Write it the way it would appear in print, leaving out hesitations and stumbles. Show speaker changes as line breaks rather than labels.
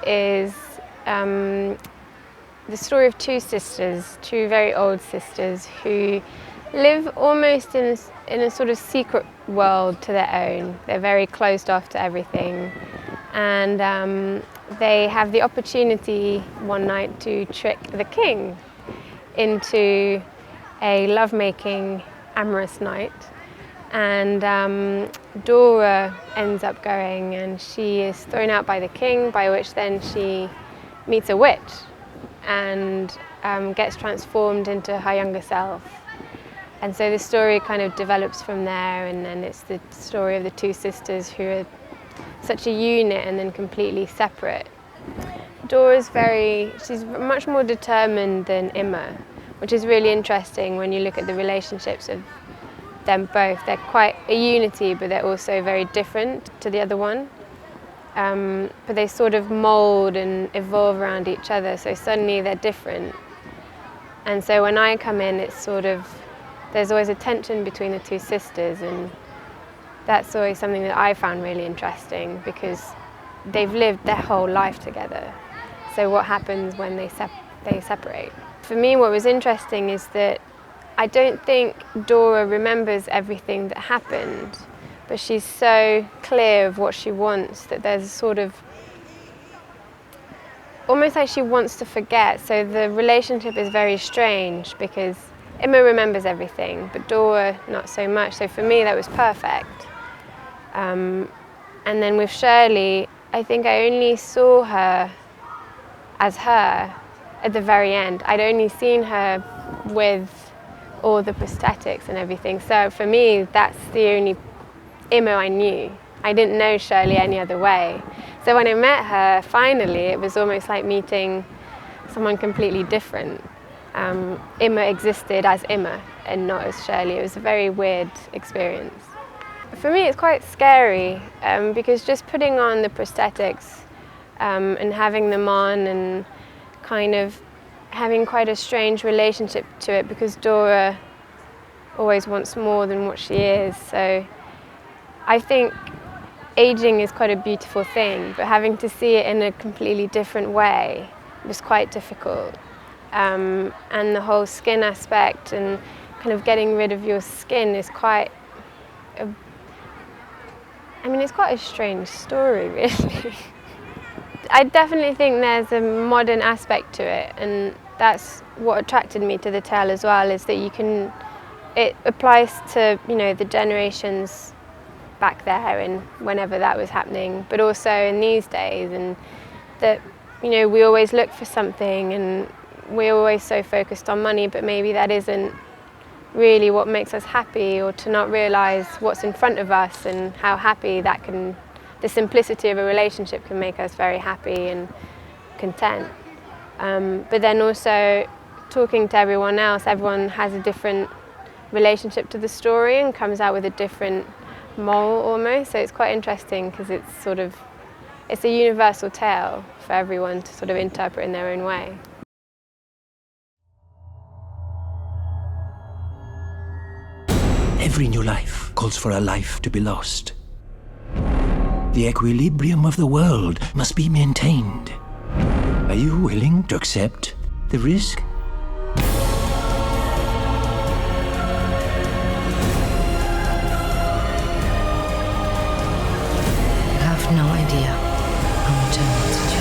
is the story of two sisters, two very old sisters who live almost in a sort of secret world to their own. They're very closed off to everything, and they have the opportunity one night to trick the king into a lovemaking, amorous night. And Dora ends up going, and she is thrown out by the king, by which then she meets a witch and gets transformed into her younger self. And so the story kind of develops from there, and then it's the story of the two sisters who are such a unit and then completely separate. Dora's she's much more determined than Emma, which is really interesting when you look at the relationships of them both. They're quite a unity, but they're also very different to the other one. But they sort of mold and evolve around each other, so suddenly they're different. And so when I come in, it's sort of, there's always a tension between the two sisters, and that's always something that I found really interesting because they've lived their whole life together. So what happens when they separate? For me, what was interesting is that I don't think Dora remembers everything that happened, but she's so clear of what she wants that there's a sort of, almost like she wants to forget. So the relationship is very strange because Emma remembers everything, but Dora not so much. So for me, that was perfect. And then with Shirley, I think I only saw her as her at the very end. I'd only seen her with all the prosthetics and everything. So for me, that's the only Emma I knew. I didn't know Shirley any other way. So when I met her, finally, it was almost like meeting someone completely different. Emma existed as Emma and not as Shirley. It was a very weird experience. For me, it's quite scary because just putting on the prosthetics and having them on and kind of having quite a strange relationship to it, because Dora always wants more than what she is. So I think aging is quite a beautiful thing, but having to see it in a completely different way was quite difficult. And the whole skin aspect and kind of getting rid of your skin is quite it's quite a strange story, really. I definitely think there's a modern aspect to it, and that's what attracted me to the tale as well, is that it applies to, the generations back there and whenever that was happening, but also in these days, and that, we always look for something and we're always so focused on money, but maybe that isn't really what makes us happy, or to not realize what's in front of us and how happy the simplicity of a relationship can make us very happy and content. But then also talking to everyone else, everyone has a different relationship to the story and comes out with a different moral almost. So it's quite interesting because it's a universal tale for everyone to sort of interpret in their own way.
Every new life calls for a life to be lost. The equilibrium of the world must be maintained. Are you willing to accept the risk?
You have no idea how much I wanted you.